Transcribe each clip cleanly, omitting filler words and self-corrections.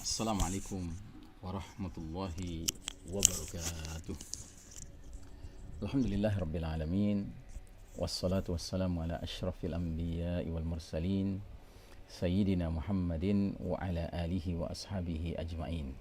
Assalamualaikum warahmatullahi wabarakatuh. Alhamdulillahirabbil alamin. Wassalatu wassalamu ala asyrafil anbiya'i wal mursalin sayyidina Muhammadin wa ala alihi wa ashabihi ajma'in.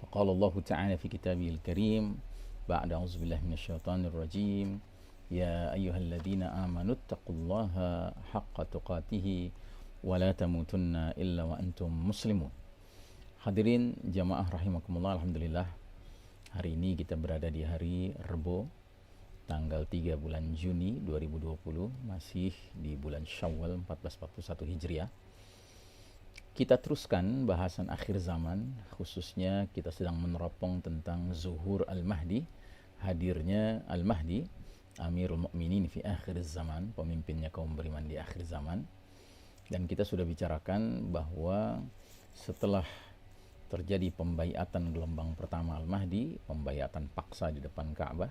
Faqala Allah ta'ala fi kitabihil karim ba'da a'udzubillahi minasyaitonir rajim. Ya ayyuhalladzina amanu taqullaha haqqa tuqatih wa la tamutunna illa wa antum muslimun. Hadirin jamaah rahimakumullah, alhamdulillah hari ini kita berada di hari Rebo tanggal 3 bulan Juni 2020, masih di bulan Syawal 1441 Hijriah. Kita teruskan bahasan akhir zaman, khususnya kita sedang meneropong tentang zuhur Al-Mahdi, hadirnya Al-Mahdi, Amirul Mukminin fi akhir zaman, pemimpinnya kaum beriman di akhir zaman. Dan kita sudah bicarakan bahwa setelah terjadi pembaiatan gelombang pertama Al-Mahdi, pembaiatan paksa di depan Ka'bah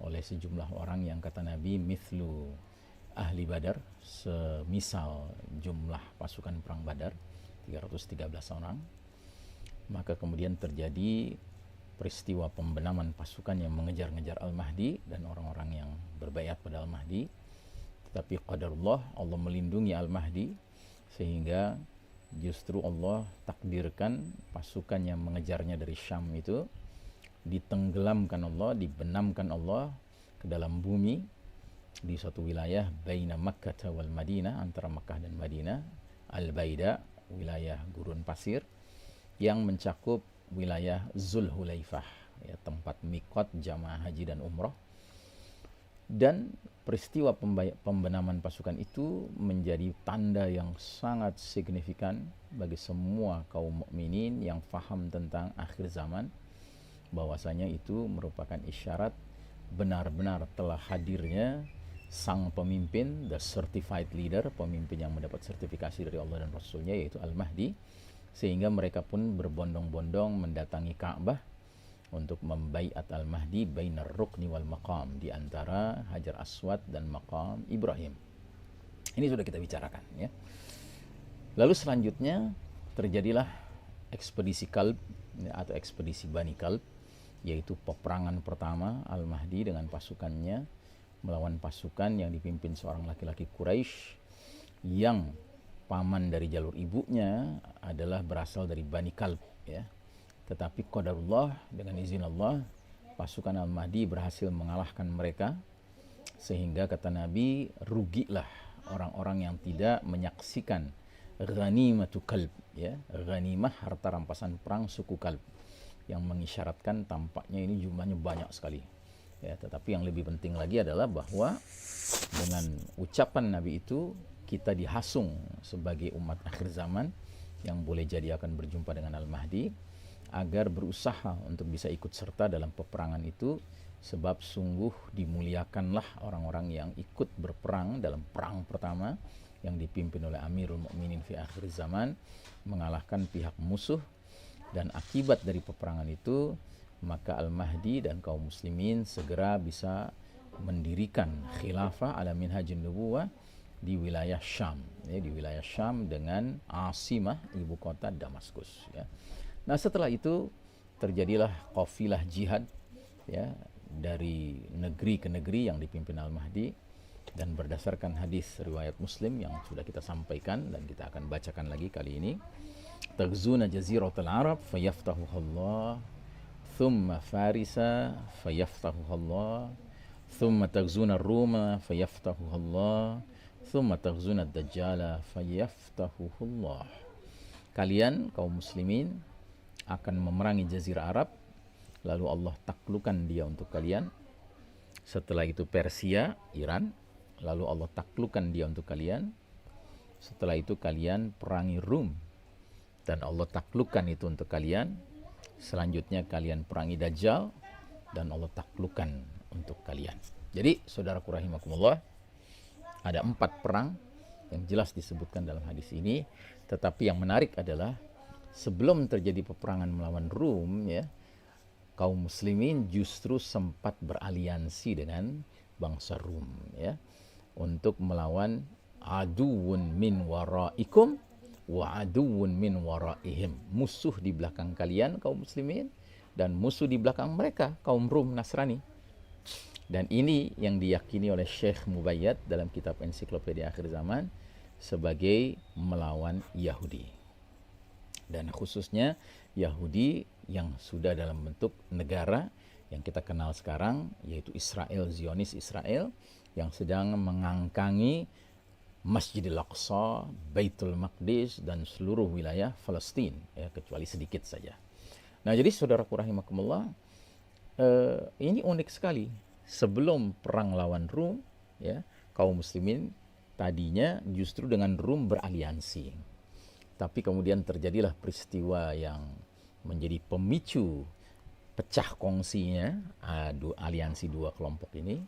oleh sejumlah orang yang kata Nabi mithlu ahli Badar, semisal jumlah pasukan perang Badar 313 orang. Maka kemudian terjadi peristiwa pembenaman pasukan yang mengejar-ngejar Al-Mahdi dan orang-orang yang berbaiat pada Al-Mahdi. Tetapi qadarullah, Allah melindungi Al-Mahdi sehingga justru Allah takdirkan pasukan yang mengejarnya dari Syam itu ditenggelamkan Allah, dibenamkan Allah ke dalam bumi di suatu wilayah baina Makkah wal Madinah, antara Makkah dan Madinah, Al-Baida, wilayah gurun pasir yang mencakup wilayah Zulhulaifah, ya, tempat mikot jamaah haji dan umroh. Dan peristiwa pembenaman pasukan itu menjadi tanda yang sangat signifikan bagi semua kaum mukminin yang faham tentang akhir zaman, bahwasanya itu merupakan isyarat benar-benar telah hadirnya sang pemimpin, the certified leader, pemimpin yang mendapat sertifikasi dari Allah dan Rasulnya, yaitu Al-Mahdi. Sehingga mereka pun berbondong-bondong mendatangi Ka'bah untuk membaiat Al-Mahdi bainar rukni wal maqam, di antara Hajar Aswad dan maqam Ibrahim. Ini sudah kita bicarakan, ya. Lalu selanjutnya terjadilah ekspedisi Kalb, ya, atau ekspedisi Bani Kalb, yaitu peperangan pertama Al-Mahdi dengan pasukannya melawan pasukan yang dipimpin seorang laki-laki Quraisy yang paman dari jalur ibunya adalah berasal dari Bani Kalb, ya. Tetapi qadarullah, dengan izin Allah, pasukan Al-Mahdi berhasil mengalahkan mereka, sehingga kata Nabi, rugilah orang-orang yang tidak menyaksikan ghanimatu Kalb, ya, ghanimah, harta rampasan perang suku Kalb, yang mengisyaratkan tampaknya ini jumlahnya banyak sekali, ya. Tetapi yang lebih penting lagi adalah bahwa dengan ucapan Nabi itu kita dihasung sebagai umat akhir zaman yang boleh jadi akan berjumpa dengan Al-Mahdi, agar berusaha untuk bisa ikut serta dalam peperangan itu, sebab sungguh dimuliakanlah orang-orang yang ikut berperang dalam perang pertama yang dipimpin oleh Amirul Mukminin fi akhir zaman, mengalahkan pihak musuh. Dan akibat dari peperangan itu, maka Al-Mahdi dan kaum muslimin segera bisa mendirikan khilafah ala minhajin nubuwah di wilayah Syam, ya, di wilayah Syam dengan Asimah, ibu kota Damaskus, ya. Nah, setelah itu terjadilah qafilah jihad, ya, dari negeri ke negeri yang dipimpin Al-Mahdi. Dan berdasarkan hadis riwayat Muslim yang sudah kita sampaikan dan kita akan bacakan lagi kali ini, taghzuna jaziratul Arab fayaftahuhallah, thumma farisa fayaftahuhallah, thumma taghzuna Roma fayaftahuhallah, thumma taghzuna Dajjala fayaftahuhullah. Kalian kaum muslimin akan memerangi Jazirah Arab, lalu Allah taklukkan dia untuk kalian. Setelah itu Persia, Iran, lalu Allah taklukkan dia untuk kalian. Setelah itu kalian perangi Rum, dan Allah taklukkan itu untuk kalian. Selanjutnya kalian perangi Dajjal, dan Allah taklukkan untuk kalian. Jadi saudaraku rahimakumullah, ada 4 perang yang jelas disebutkan dalam hadis ini. Tetapi yang menarik adalah sebelum terjadi peperangan melawan Rum, ya, kaum muslimin justru sempat beraliansi dengan bangsa Rum, ya, untuk melawan aduun min waraikum wa aduwwun min waraihim, musuh di belakang kalian kaum muslimin dan musuh di belakang mereka kaum Rum Nasrani. Dan ini yang diyakini oleh Syekh Mubayyad dalam kitab Ensiklopedia Akhir Zaman sebagai melawan Yahudi. Dan khususnya Yahudi yang sudah dalam bentuk negara yang kita kenal sekarang, yaitu Israel, Zionis Israel, yang sedang mengangkangi Masjidil Aqsa, Baitul Maqdis, dan seluruh wilayah Palestina, ya, kecuali sedikit saja. Nah, jadi saudaraku rahimakumullah, ini unik sekali. Sebelum perang lawan Rum, ya, kaum muslimin tadinya justru dengan Rum beraliansi. Tapi kemudian terjadilah peristiwa yang menjadi pemicu pecah kongsinya aliansi dua kelompok ini,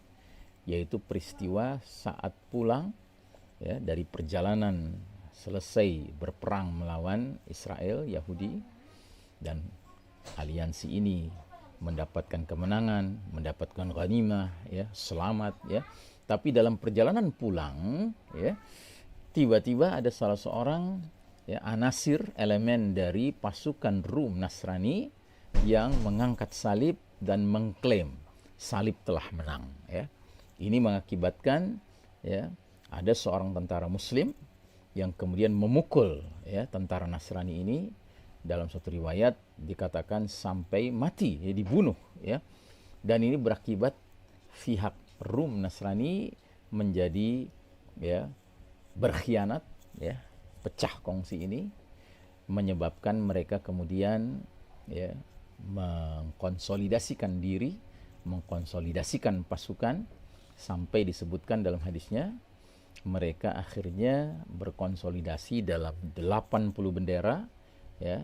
yaitu peristiwa saat pulang, ya, dari perjalanan selesai berperang melawan Israel, Yahudi, dan aliansi ini mendapatkan kemenangan, mendapatkan ghanimah, ya, selamat, ya. Tapi dalam perjalanan pulang, ya, tiba-tiba ada salah seorang, ya, anasir, elemen dari pasukan Rum Nasrani yang mengangkat salib dan mengklaim salib telah menang, ya. Ini mengakibatkan, ya, ada seorang tentara muslim yang kemudian memukul, ya, tentara Nasrani ini. Dalam satu riwayat dikatakan sampai mati, ya, dibunuh, ya. Dan ini berakibat pihak Rum Nasrani menjadi, ya, berkhianat, ya, pecah kongsi ini menyebabkan mereka kemudian, ya, mengkonsolidasikan diri, mengkonsolidasikan pasukan, sampai disebutkan dalam hadisnya mereka akhirnya berkonsolidasi dalam 80 bendera, ya,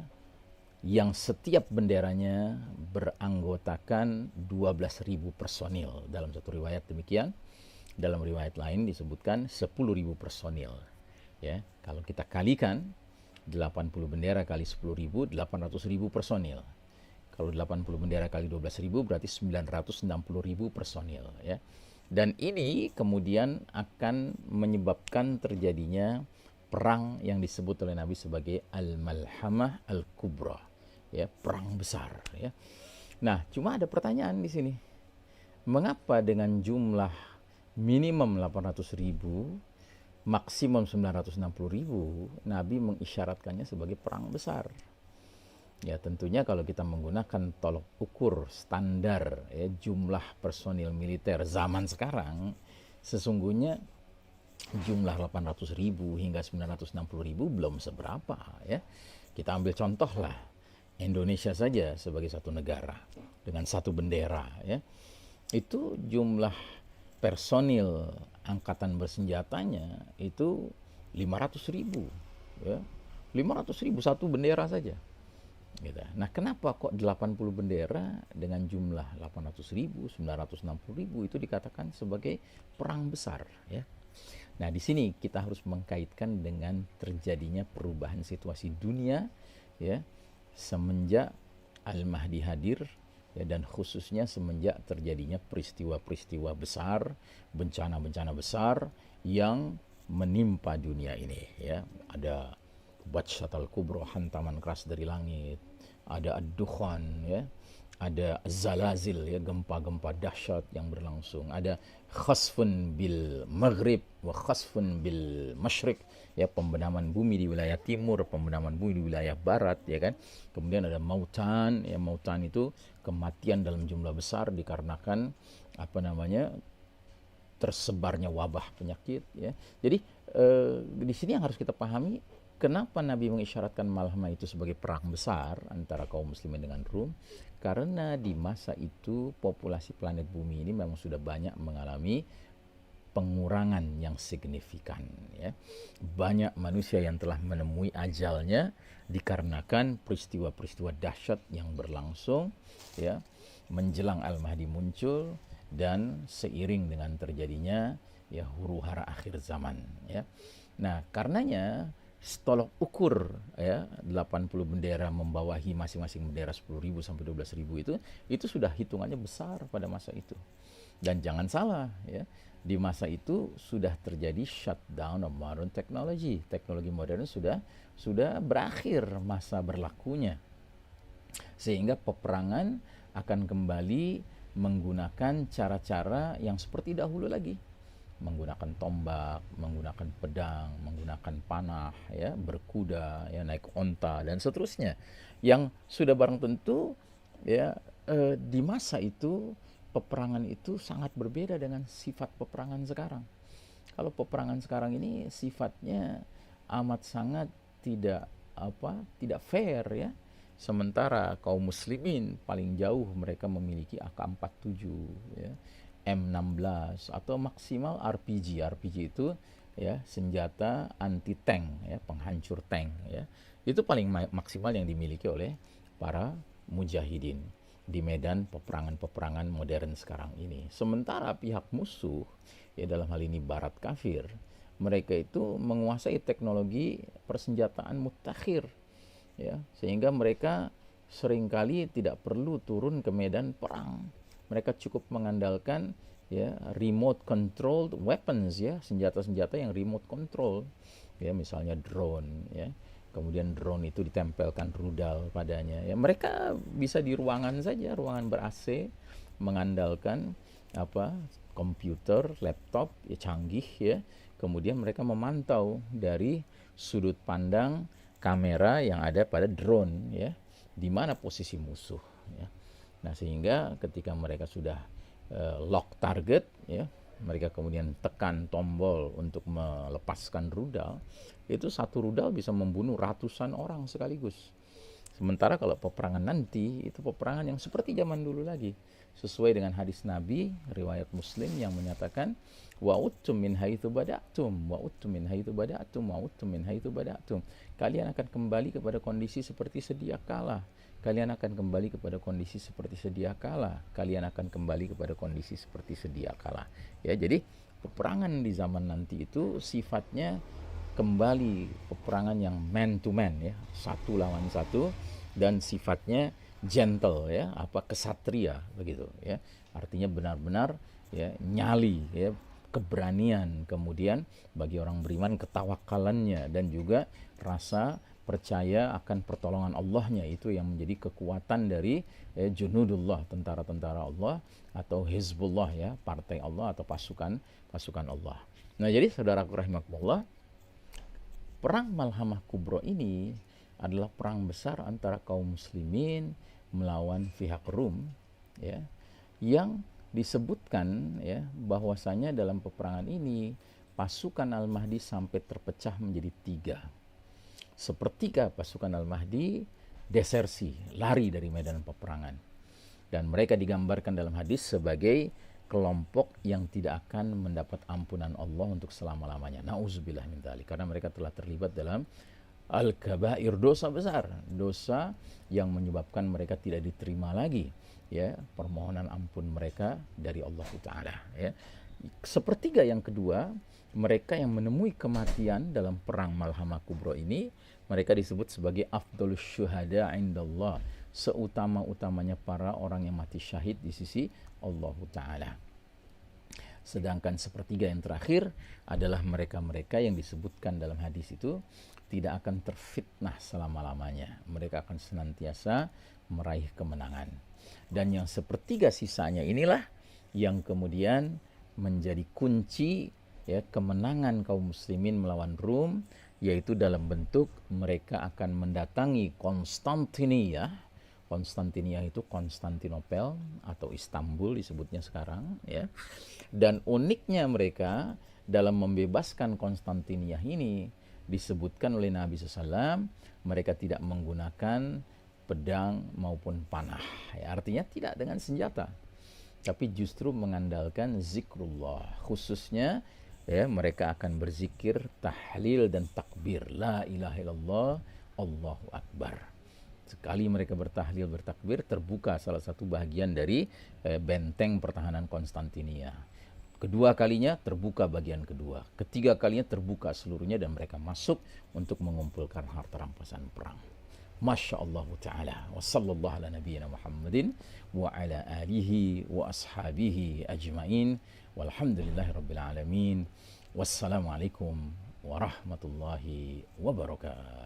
yang setiap benderanya beranggotakan 12.000 personil. Dalam satu riwayat demikian, dalam riwayat lain disebutkan 10.000 personil, ya. Kalau kita kalikan 80 bendera kali 10.000, 800.000 personil. Kalau 80 bendera kali 12.000 berarti 960.000 personil, ya. Dan ini kemudian akan menyebabkan terjadinya perang yang disebut oleh Nabi sebagai Al-Malhamah Al-Kubra, ya, perang besar, ya. Nah, cuma ada pertanyaan di sini. Mengapa dengan jumlah minimum 800.000, maksimum 960.000, Nabi mengisyaratkannya sebagai perang besar? Ya, tentunya kalau kita menggunakan tolok ukur standar, ya, jumlah personil militer zaman sekarang, sesungguhnya jumlah 800.000 hingga 960.000 belum seberapa, ya. Kita ambil contoh lah Indonesia saja sebagai satu negara dengan satu bendera, ya. Itu jumlah personil angkatan bersenjatanya itu 500.000, ya. 500.000 satu bendera saja. Gitu. Nah, kenapa kok 80 bendera dengan jumlah 800.000, 960.000 itu dikatakan sebagai perang besar, ya? Nah, di sini kita harus mengkaitkan dengan terjadinya perubahan situasi dunia, ya, semenjak Al-Mahdi hadir, ya, dan khususnya semenjak terjadinya peristiwa-peristiwa besar, bencana-bencana besar yang menimpa dunia ini, ya. Ada Batshatal Kubra, hantaman keras dari langit, ada ad-dukhan, ya, ada zalazil, ya, gempa-gempa dahsyat yang berlangsung, ada khasfun bil maghrib wa khasfun bil masyriq, ya, pembenaman bumi di wilayah timur, pembenaman bumi di wilayah barat, ya kan. Kemudian ada mautan, ya, mautan itu kematian dalam jumlah besar dikarenakan tersebarnya wabah penyakit, ya. Jadi di sini yang harus kita pahami, kenapa Nabi mengisyaratkan Malhamah itu sebagai perang besar antara kaum muslimin dengan Rum? Karena di masa itu populasi planet bumi ini memang sudah banyak mengalami pengurangan yang signifikan, ya. Banyak manusia yang telah menemui ajalnya dikarenakan peristiwa-peristiwa dahsyat yang berlangsung, ya, menjelang Al-Mahdi muncul dan seiring dengan terjadinya, ya, huru-hara akhir zaman, ya. Nah, karenanya tolok ukur, ya, 80 bendera membawahi masing-masing bendera 10.000 sampai 12.000 itu sudah hitungannya besar pada masa itu. Dan jangan salah ya, di masa itu sudah terjadi shutdown of modern technology. Teknologi modern sudah berakhir masa berlakunya. Sehingga peperangan akan kembali menggunakan cara-cara yang seperti dahulu lagi. Menggunakan tombak, menggunakan pedang, menggunakan panah, ya, berkuda, ya, naik onta dan seterusnya. Yang sudah barang tentu ya, di masa itu peperangan itu sangat berbeda dengan sifat peperangan sekarang. Kalau peperangan sekarang ini sifatnya amat sangat tidak fair ya. Sementara kaum muslimin paling jauh mereka memiliki AK-47 ya, M16 atau maksimal RPG. RPG itu ya senjata anti tank ya, penghancur tank ya. Itu paling maksimal yang dimiliki oleh para mujahidin di medan peperangan modern sekarang ini. Sementara pihak musuh ya, dalam hal ini barat kafir, mereka itu menguasai teknologi persenjataan mutakhir ya, sehingga mereka seringkali tidak perlu turun ke medan perang. Mereka cukup mengandalkan ya remote controlled weapons ya, senjata-senjata yang remote control ya, misalnya drone ya. Kemudian drone itu ditempelkan rudal padanya ya, mereka bisa di ruangan saja, ruangan ber-AC, mengandalkan komputer, laptop ya canggih ya. Kemudian mereka memantau dari sudut pandang kamera yang ada pada drone ya, di mana posisi musuh ya. Nah, sehingga ketika mereka sudah lock target ya, mereka kemudian tekan tombol untuk melepaskan rudal, itu satu rudal bisa membunuh ratusan orang sekaligus. Sementara kalau peperangan nanti, itu peperangan yang seperti zaman dulu lagi, sesuai dengan hadis Nabi, riwayat Muslim yang menyatakan, wa'udtum min haitsu bada'tum, wa'udtum min haitsu bada'tum, wa'udtum min haitsu bada'tum. Kalian akan kembali kepada kondisi seperti sedia kala. Kalian akan kembali kepada kondisi seperti sedia kala. Kalian akan kembali kepada kondisi seperti sedia kala. Ya, jadi peperangan di zaman nanti itu sifatnya kembali peperangan yang man to man ya, satu lawan satu, dan sifatnya gentle ya, kesatria begitu ya. Artinya benar-benar ya nyali ya, keberanian, kemudian bagi orang beriman ketawakalannya, dan juga rasa percaya akan pertolongan Allahnya, itu yang menjadi kekuatan dari junudullah, tentara-tentara Allah, atau Hizbullah ya, partai Allah atau pasukan Allah. Nah, jadi saudaraku rahimakumullah, perang Malhamah Kubro ini adalah perang besar antara kaum muslimin melawan pihak Rum ya, yang disebutkan ya bahwasanya dalam peperangan ini pasukan Al-Mahdi sampai terpecah menjadi 3. Sepertiga pasukan Al-Mahdi desersi, lari dari medan peperangan. Dan mereka digambarkan dalam hadis sebagai kelompok yang tidak akan mendapat ampunan Allah untuk selama-lamanya. Nauzubillah min dzalik. Karena mereka telah terlibat dalam al-kabair, dosa besar, dosa yang menyebabkan mereka tidak diterima lagi ya permohonan ampun mereka dari Allah Ta'ala ya. Sepertiga yang kedua, mereka yang menemui kematian dalam perang Malhamah Kubro ini, mereka disebut sebagai afdhalus syuhada indallah, seutama-utamanya para orang yang mati syahid di sisi Allah Ta'ala. Sedangkan sepertiga yang terakhir adalah mereka-mereka yang disebutkan dalam hadis itu tidak akan terfitnah selama-lamanya. Mereka akan senantiasa meraih kemenangan. Dan yang sepertiga sisanya inilah yang kemudian menjadi kunci ya kemenangan kaum muslimin melawan Rum, yaitu dalam bentuk mereka akan mendatangi Konstantinia. Konstantinia itu Konstantinopel atau Istanbul disebutnya sekarang ya. Dan uniknya mereka dalam membebaskan Konstantinia ini disebutkan oleh Nabi SAW, mereka tidak menggunakan pedang maupun panah ya, artinya tidak dengan senjata, tapi justru mengandalkan zikrullah. Khususnya ya, mereka akan berzikir, tahlil dan takbir, la ilaha illallah, Allahu akbar. Sekali mereka bertahlil, bertakbir, terbuka salah satu bagian dari benteng pertahanan Konstantinia. Kedua kalinya terbuka bagian kedua. Ketiga kalinya terbuka seluruhnya, dan mereka masuk untuk mengumpulkan harta rampasan perang. Masya Allah ta'ala. Wa sallallahu ala nabiyyina Muhammadin wa ala alihi wa ashabihi ajma'in. Walhamdulillahi rabbil alamin. Wassalamualaikum warahmatullahi wabarakatuh.